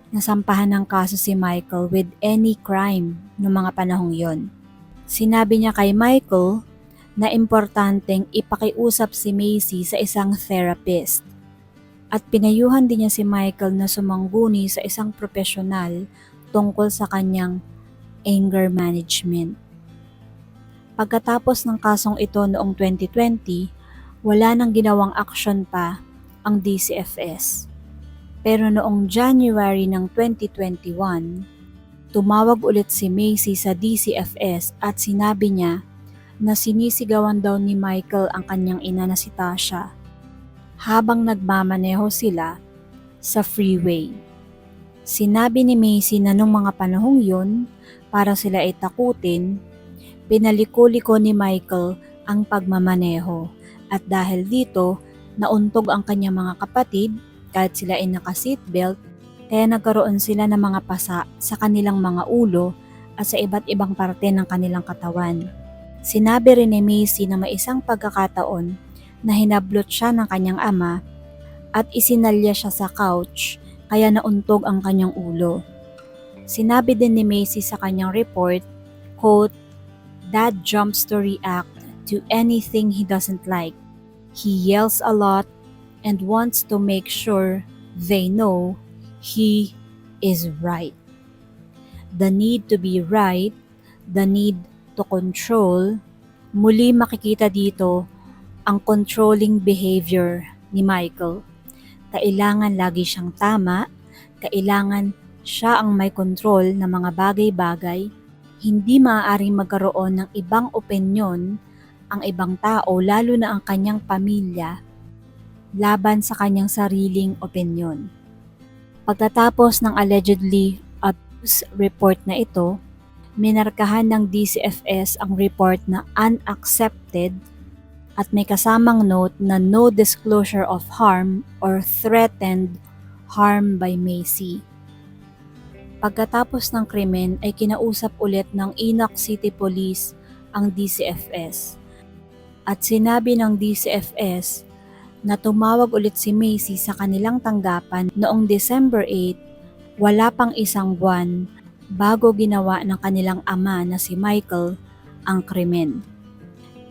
na sampahan ng kaso si Michael with any crime noong mga panahong yon. Sinabi niya kay Michael na importanteng ipakiusap si Macy sa isang therapist. At pinayuhan din niya si Michael na sumangguni sa isang profesional tungkol sa kanyang anger management. Pagkatapos ng kasong ito noong 2020, wala nang ginawang aksyon pa ang DCFS. Pero noong January ng 2021, tumawag ulit si Macy sa DCFS at sinabi niya na sinisigawan daw ni Michael ang kanyang ina na si Tasha habang nagmamaneho sila sa freeway. Sinabi ni Macy na nung mga panahong yun, para sila ay takutin, pinaliko-liko ni Michael ang pagmamaneho At dahil dito, nauntog ang kanyang mga kapatid kahit sila ay naka-seatbelt, kaya nagkaroon sila ng mga pasa sa kanilang mga ulo at sa iba't ibang parte ng kanilang katawan. Sinabi rin ni Macy na may isang pagkakataon na hinablot siya ng kanyang ama at isinalya siya sa couch kaya nauntog ang kanyang ulo. Sinabi din ni Macy sa kanyang report, quote, "Dad jumps to react to anything he doesn't like. He yells a lot and wants to make sure they know he is right." The need to be right, the need to control, muli makikita dito ang controlling behavior ni Michael. Kailangan lagi siyang tama, kailangan siya ang may control ng mga bagay-bagay, hindi maaaring magkaroon ng ibang opinyon ang ibang tao lalo na ang kanyang pamilya laban sa kanyang sariling opinyon. Pagkatapos ng allegedly abuse report na ito, minarkahan ng DCFS ang report na unaccepted at may kasamang note na no disclosure of harm or threatened harm by Macy. Pagkatapos ng krimen ay kinausap ulit ng Enoch City Police ang DCFS. At sinabi ng DCFS na tumawag ulit si Macy sa kanilang tanggapan noong December 8, wala pang isang buwan bago ginawa ng kanilang ama na si Michael ang krimen.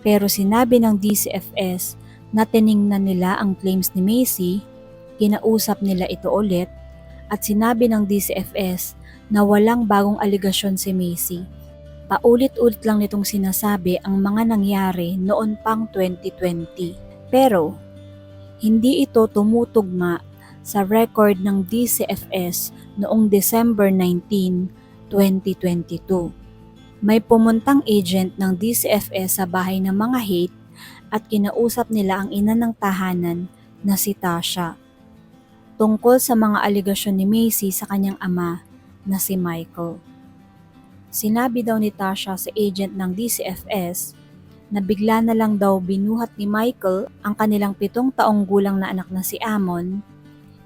Pero sinabi ng DCFS na tiningnan nila ang claims ni Macy, kinausap nila ito ulit, at sinabi ng DCFS na walang bagong aligasyon si Macy. Paulit-ulit lang nitong sinasabi ang mga nangyari noon pang 2020. Pero, hindi ito tumutugma sa record ng DCFS noong December 19, 2022. May pumuntang agent ng DCFS sa bahay ng mga hate at kinausap nila ang ina ng tahanan na si Tasha tungkol sa mga aligasyon ni Macy sa kanyang ama na si Michael. Sinabi daw ni Tasha sa agent ng DCFS na bigla na lang daw binuhat ni Michael ang kanilang 7 taong gulang na anak na si Amon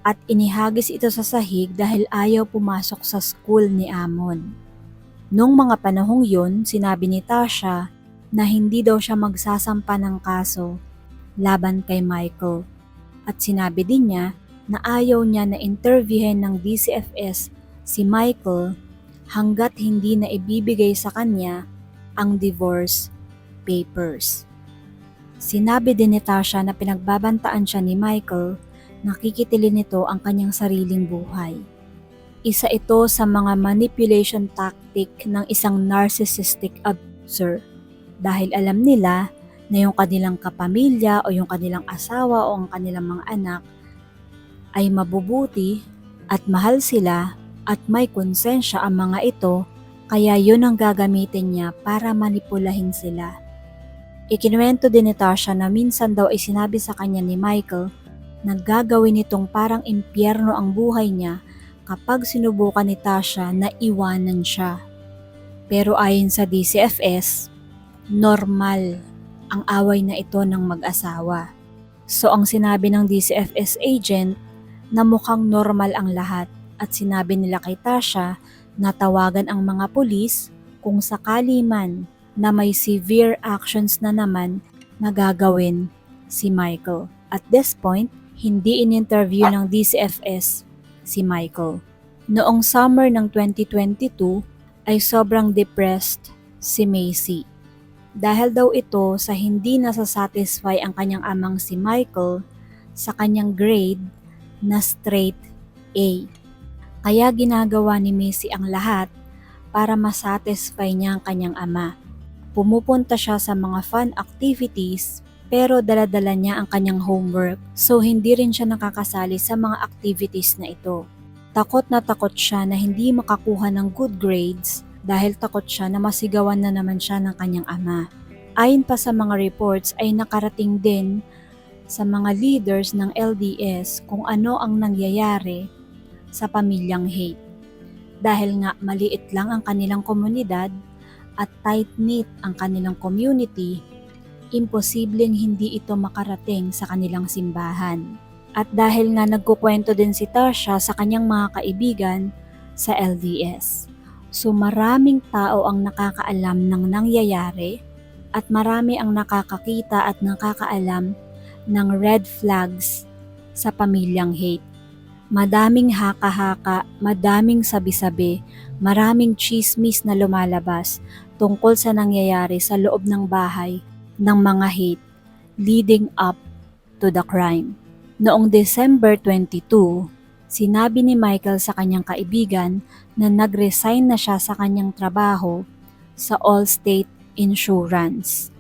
at inihagis ito sa sahig dahil ayaw pumasok sa school ni Amon. Noong mga panahong yun, sinabi ni Tasha na hindi daw siya magsasampa ng kaso laban kay Michael. At sinabi din niya na ayaw niya na interviewin ng DCFS si Michael hanggat hindi na ibibigay sa kanya ang divorce papers. Sinabi din ni Tasha na pinagbabantaan siya ni Michael, nakikitilin nito ang kanyang sariling buhay. Isa ito sa mga manipulation tactic ng isang narcissistic abuser dahil alam nila na yung kanilang kapamilya o yung kanilang asawa o ang kanilang mga anak ay mabubuti at mahal sila at may konsensya ang mga ito, kaya yun ang gagamitin niya para manipulahin sila. Ikinuwento din ni Tasha na minsan daw ay sinabi sa kanya ni Michael na gagawin nitong parang impyerno ang buhay niya kapag sinubukan ni Tasha na iwanan siya. Pero ayon sa DCFS, normal ang away na ito ng mag-asawa. So ang sinabi ng DCFS agent na mukhang normal ang lahat at sinabi nila kay Tasha na tawagan ang mga pulis kung sakali man na may severe actions na naman na gagawin si Michael. At this point, hindi in-interview ng DCFS si Michael. Noong summer ng 2022 ay sobrang depressed si Macy. Dahil daw ito sa hindi nasasatisfy ang kanyang amang si Michael sa kanyang grade na straight A. Kaya ginagawa ni Macy ang lahat para masatisfy niya ang kanyang ama. Pumupunta siya sa mga fun activities pero dala-dala niya ang kanyang homework so hindi rin siya nakakasali sa mga activities na ito. Takot na takot siya na hindi makakuha ng good grades dahil takot siya na masigawan na naman siya ng kanyang ama. Ayon pa sa mga reports ay nakarating din sa mga leaders ng LDS kung ano ang nangyayari sa pamilyang hate. Dahil nga maliit lang ang kanilang komunidad at tight-knit ang kanilang community, imposibleng hindi ito makarating sa kanilang simbahan. At dahil nga nagkukwento din si Tasha sa kanyang mga kaibigan sa LDS. So maraming tao ang nakakaalam ng nangyayari at marami ang nakakakita at nakakaalam ng red flags sa pamilyang Haight. Madaming haka-haka, madaming sabi-sabi, maraming chismis na lumalabas tungkol sa nangyayari sa loob ng bahay ng mga Haight leading up to the crime. Noong December 22, sinabi ni Michael sa kanyang kaibigan na nag-resign na siya sa kanyang trabaho sa Allstate Insurance.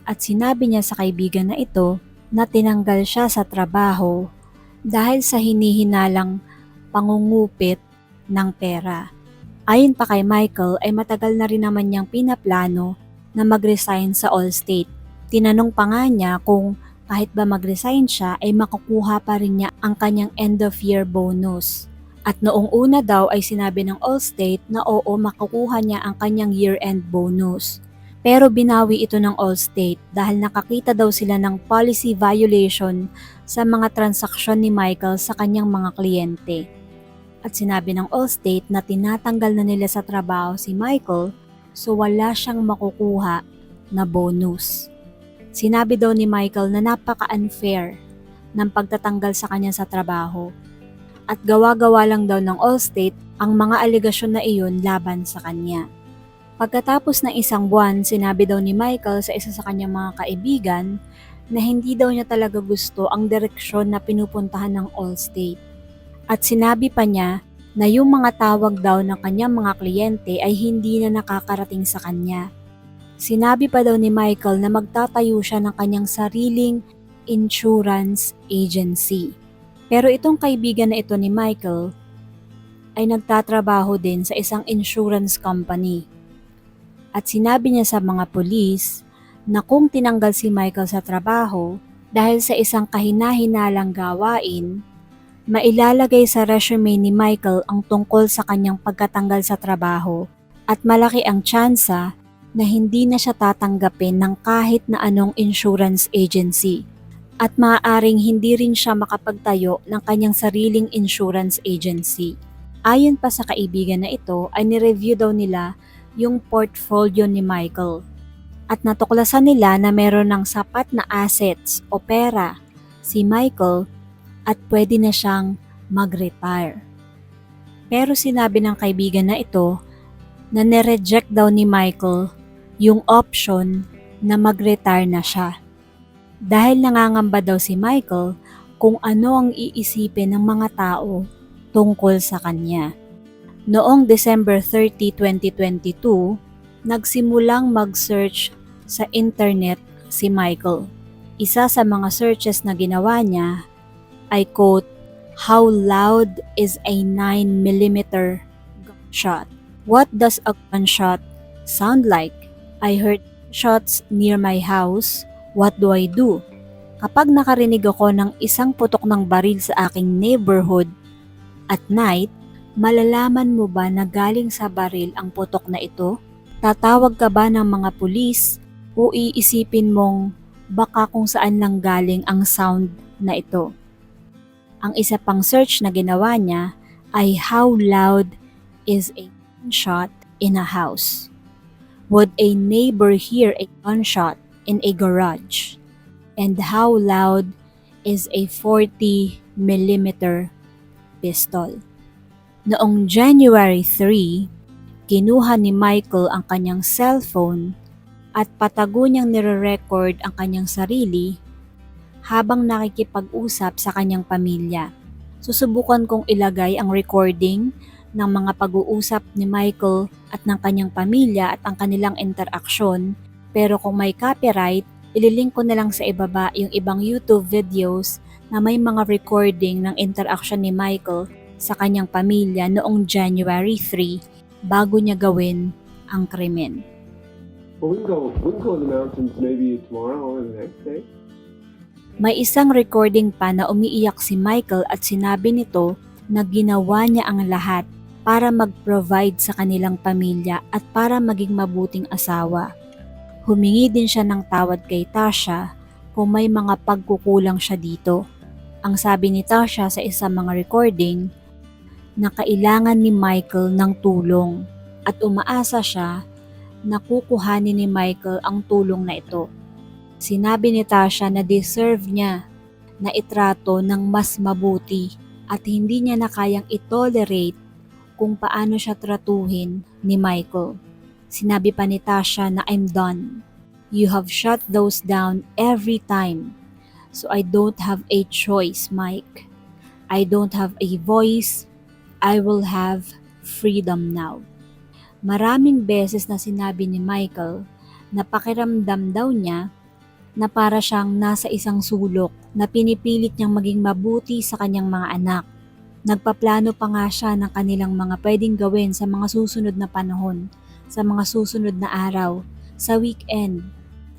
At sinabi niya sa kaibigan na ito na tinanggal siya sa trabaho dahil sa hinihinalang pangungupit ng pera. Ayon pa kay Michael ay matagal na rin naman niyang pinaplano na mag-resign sa Allstate. Tinanong pa nga niya kung kahit ba mag-resign siya ay makukuha pa rin niya ang kanyang end of year bonus. At noong una daw ay sinabi ng Allstate na oo, makukuha niya ang kanyang year-end bonus. Pero binawi ito ng Allstate dahil nakakita daw sila ng policy violation sa mga transaksyon ni Michael sa kanyang mga kliyente. At sinabi ng Allstate na tinatanggal na nila sa trabaho si Michael so wala siyang makukuha na bonus. Sinabi daw ni Michael na napaka-unfair ng pagtatanggal sa kanya sa trabaho at gawa-gawa lang daw ng Allstate ang mga alegasyon na iyon laban sa kanya. Pagkatapos ng isang buwan, sinabi daw ni Michael sa isa sa kanyang mga kaibigan na hindi daw niya talaga gusto ang direksyon na pinupuntahan ng Allstate. At sinabi pa niya na yung mga tawag daw ng kanyang mga kliyente ay hindi na nakakarating sa kanya. Sinabi pa daw ni Michael na magtatayo siya ng kanyang sariling insurance agency. Pero itong kaibigan na ito ni Michael ay nagtatrabaho din sa isang insurance company. At sinabi niya sa mga pulis na kung tinanggal si Michael sa trabaho dahil sa isang kahina-hinalang gawain, mailalagay sa resume ni Michael ang tungkol sa kanyang pagkatanggal sa trabaho at malaki ang tsansa na hindi na siya tatanggapin ng kahit na anong insurance agency at maaaring hindi rin siya makapagtayo ng kanyang sariling insurance agency. Ayon pa sa kaibigan na ito ay nireview daw nila yung portfolio ni Michael at natuklasan nila na meron ng sapat na assets o pera si Michael at pwede na siyang mag-retire. Pero sinabi ng kaibigan na ito na nireject daw ni Michael yung option na mag-retire na siya. Dahil nangangamba daw si Michael kung ano ang iisipin ng mga tao tungkol sa kanya. Noong December 30, 2022, nagsimulang mag-search sa internet si Michael. Isa sa mga searches na ginawa niya ay quote, "How loud is a 9mm gunshot? What does a gunshot sound like? I heard shots near my house. What do I do? Kapag nakarinig ako ng isang putok ng baril sa aking neighborhood at night, malalaman mo ba na galing sa baril ang putok na ito? Tatawag ka ba ng mga pulis o iisipin mong baka kung saan lang galing ang sound na ito?" Ang isa pang search na ginawa niya ay how loud is a gunshot in a house? Would a neighbor hear a gunshot in a garage? And how loud is a 40mm pistol? Noong January 3, kinuha ni Michael ang kanyang cellphone at patago niyang nire-record ang kanyang sarili habang nakikipag-usap sa kanyang pamilya. Susubukan kong ilagay ang recording ng mga pag-uusap ni Michael at ng kanyang pamilya at ang kanilang interaksyon, pero kung may copyright, ililink ko na lang sa ibaba yung ibang YouTube videos na may mga recording ng interaction ni Michael sa kanyang pamilya noong January 3 bago niya gawin ang krimen.
Well, we can go in the mountains maybe tomorrow or the next day.
May isang recording pa na umiiyak si Michael at sinabi nito na ginawa niya ang lahat para mag-provide sa kanilang pamilya at para maging mabuting asawa. Humingi din siya ng tawad kay Tasha kung may mga pagkukulang siya dito. Ang sabi ni Tasha sa isang mga recording na kailangan ni Michael ng tulong at umaasa siya na kukuhanin ni Michael ang tulong na ito. Sinabi ni Tasha na deserve niya na itrato ng mas mabuti at hindi niya na kayang itolerate kung paano siya tratuhin ni Michael. Sinabi pa ni Tasha na I'm done. You have shut those down every time. So I don't have a choice, Mike. I don't have a voice. I will have freedom now. Maraming beses na sinabi ni Michael na pakiramdam daw niya na para siyang nasa isang sulok na pinipilit niyang maging mabuti sa kanyang mga anak. Nagpaplano pa nga siya ng kanilang mga pwedeng gawin sa mga susunod na panahon, sa mga susunod na araw, sa weekend.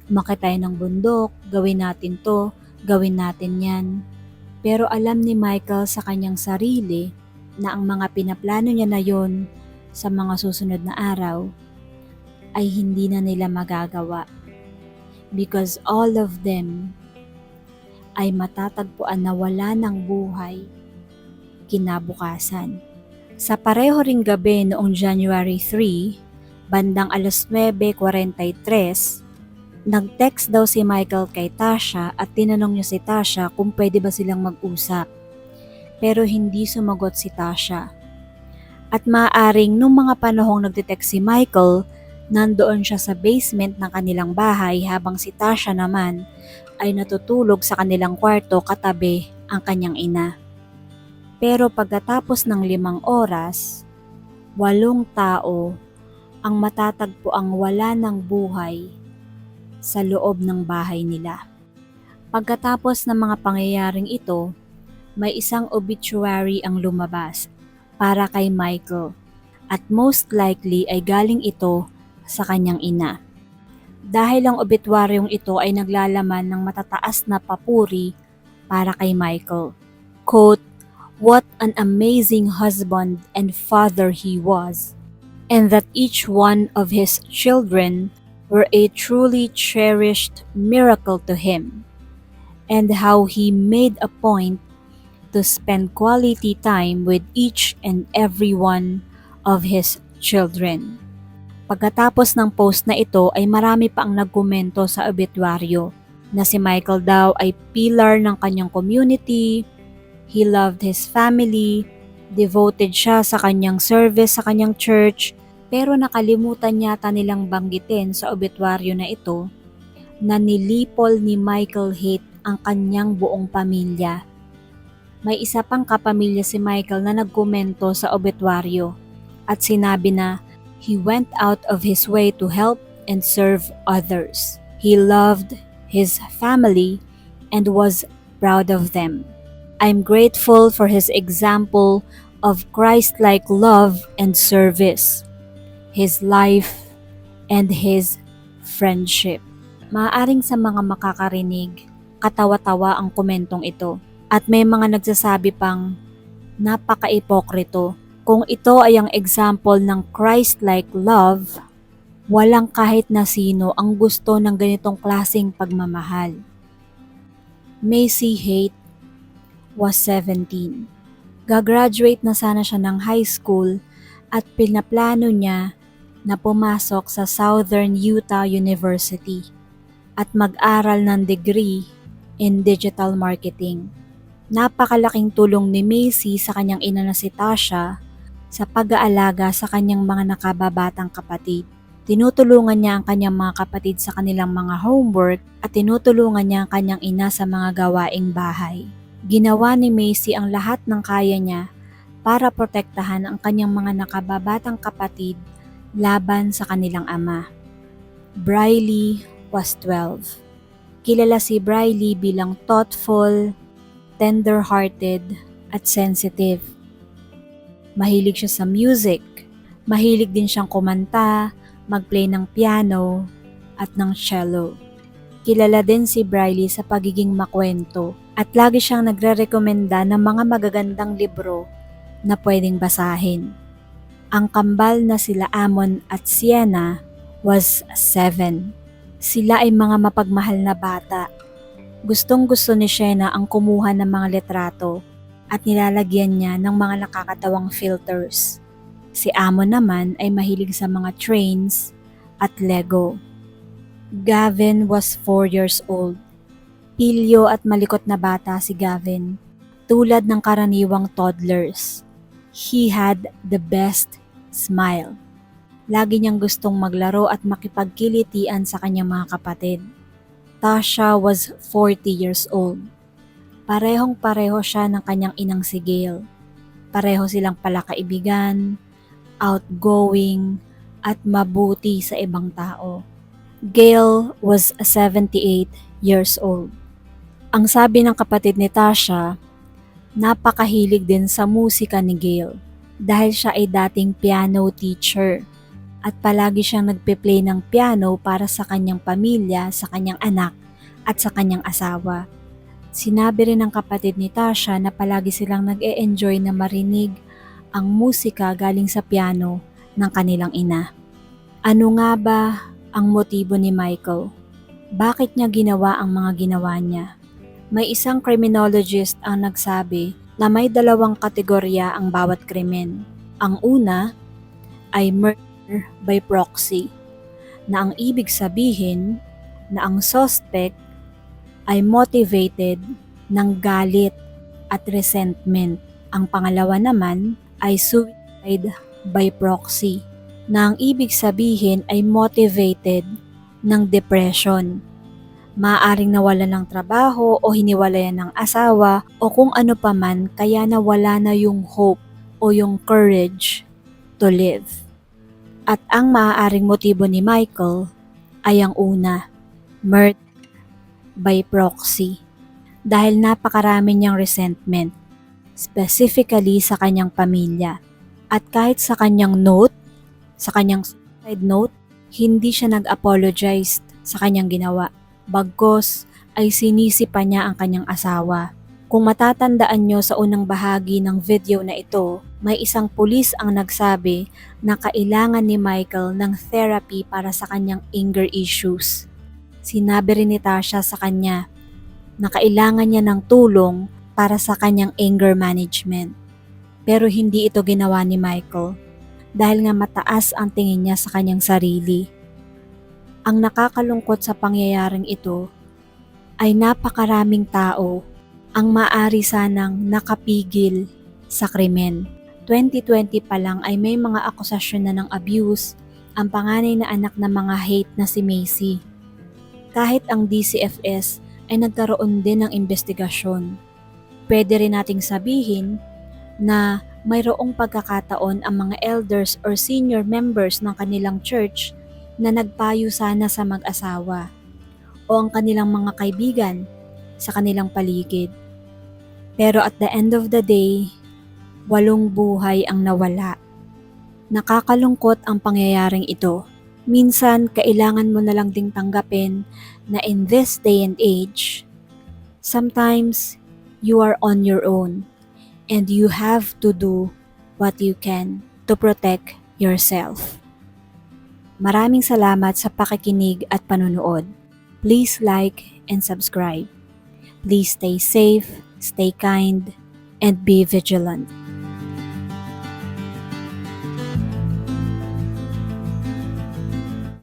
Umakyat tayo ng bundok, gawin natin to, gawin natin yan. Pero alam ni Michael sa kanyang sarili na ang mga pinaplano niya na yon sa mga susunod na araw ay hindi na nila magagawa. Because all of them ay matatagpuan na wala ng buhay kinabukasan. Sa pareho ring gabi noong January 3, bandang 9:43, nag-text daw si Michael kay Tasha at tinanong niya si Tasha kung pwede ba silang mag-usap. Pero hindi sumagot si Tasha. At maaaring nung mga panahong nagte-text si Michael, nandoon siya sa basement ng kanilang bahay habang si Tasha naman ay natutulog sa kanilang kwarto katabi ang kanyang ina. Pero pagkatapos ng 5 oras, 8 tao ang matatagpuang wala ng buhay sa loob ng bahay nila. Pagkatapos ng mga pangyayaring ito, may isang obituary ang lumabas para kay Michael at most likely ay galing ito sa kanyang ina. Dahil ang obituaryong ito ay naglalaman ng matataas na papuri para kay Michael. Quote, "What an amazing husband and father he was, and that each one of his children were a truly cherished miracle to him, and how he made a point to spend quality time with each and every one of his children." Pagkatapos ng post na ito ay marami pa ang nagkomento sa obituaryo na si Michael daw ay pillar ng kanyang community, he loved his family, devoted siya sa kanyang service sa kanyang church, pero nakalimutan yata nilang banggitin sa obituaryo na ito na nilipol ni Michael Haight ang kanyang buong pamilya. May isa pang kapamilya si Michael na nagkomento sa obituaryo at sinabi na he went out of his way to help and serve others. He loved his family and was proud of them. I'm grateful for his example of Christ-like love and service, his life, and his friendship. Maaaring sa mga makakarinig, katawa-tawa ang komentong ito. At may mga nagsasabi pang napaka-ipokrito. Kung ito ay ang example ng Christ-like love, walang kahit na sino ang gusto ng ganitong klaseng pagmamahal. Macy Haight was 17. Gagraduate na sana siya ng high school at pinaplano niya na pumasok sa Southern Utah University at mag-aral ng degree in digital marketing. Napakalaking tulong ni Macy sa kanyang ina na si Tasha sa pag-aalaga sa kanyang mga nakababatang kapatid. Tinutulungan niya ang kanyang mga kapatid sa kanilang mga homework at tinutulungan niya ang kanyang ina sa mga gawaing bahay. Ginawa ni Macy ang lahat ng kaya niya para protektahan ang kanyang mga nakababatang kapatid laban sa kanilang ama. Briley was 12. Kilala si Briley bilang thoughtful, tender-hearted, at sensitive. Mahilig siya sa music. Mahilig din siyang kumanta, mag-play ng piano, at ng cello. Kilala din si Briley sa pagiging makwento at lagi siyang nagre-rekomenda ng mga magagandang libro na pwedeng basahin. Ang kambal na sila Amon at Sienna was 7. Sila ay mga mapagmahal na bata. Gustong-gusto ni Shena ang kumuha ng mga litrato at nilalagyan niya ng mga nakakatawang filters. Si Amo naman ay mahilig sa mga trains at Lego. Gavin was 4 years old. Pilyo at malikot na bata si Gavin, tulad ng karaniwang toddlers. He had the best smile. Lagi niyang gustong maglaro at makipagkilitian sa kanyang mga kapatid. Tasha was 40 years old. Parehong-pareho siya ng kanyang inang si Gail. Pareho silang palakaibigan, outgoing, at mabuti sa ibang tao. Gail was 78 years old. Ang sabi ng kapatid ni Tasha, napakahilig din sa musika ni Gail dahil siya ay dating piano teacher at palagi siyang nagpe-play ng piano para sa kanyang pamilya, sa kanyang anak at sa kanyang asawa. Sinabi rin ng kapatid ni Tasha na palagi silang nag-e-enjoy na marinig ang musika galing sa piano ng kanilang ina. Ano nga ba ang motibo ni Michael? Bakit niya ginawa ang mga ginawa niya? May isang criminologist ang nagsabi na may 2 kategorya ang bawat krimen. Ang una ay murder by proxy, na ang ibig sabihin na ang suspect ay motivated ng galit at resentment. Ang pangalawa naman ay suicide by proxy, na ang ibig sabihin ay motivated ng depression. Maaaring nawalan ng trabaho o hiniwalayan ng asawa o kung ano paman kaya nawala na yung hope o yung courage to live. At ang maaaring motibo ni Michael ay ang una, murder by proxy. Dahil napakarami niyang resentment, specifically sa kanyang pamilya. At kahit sa kanyang note, sa kanyang suicide note, hindi siya nag-apologize sa kanyang ginawa. Bagkus ay sinisi pa niya ang kanyang asawa. Kung matatandaan nyo sa unang bahagi ng video na ito, may isang pulis ang nagsabi na kailangan ni Michael ng therapy para sa kanyang anger issues. Sinabi rin ni Tasha sa kanya na kailangan niya ng tulong para sa kanyang anger management. Pero hindi ito ginawa ni Michael dahil nga mataas ang tingin niya sa kanyang sarili. Ang nakakalungkot sa pangyayaring ito ay napakaraming tao ang maaari sanang nakapigil sa krimen. 2020 pa lang ay may mga akusasyon na ng abuse ang panganay na anak ng mga hate na si Macy. Kahit ang DCFS ay nagkaroon din ng investigasyon. Pwede rin nating sabihin na mayroong pagkakataon ang mga elders or senior members ng kanilang church na nagpayo sana sa mag-asawa o ang kanilang mga kaibigan sa kanilang paligid. Pero at the end of the day, 8 buhay ang nawala. Nakakalungkot ang pangyayaring ito. Minsan, kailangan mo na lang ding tanggapin na in this day and age, sometimes you are on your own and you have to do what you can to protect yourself. Maraming salamat sa pakikinig at panunood. Please like and subscribe. Please stay safe, stay kind, and be vigilant.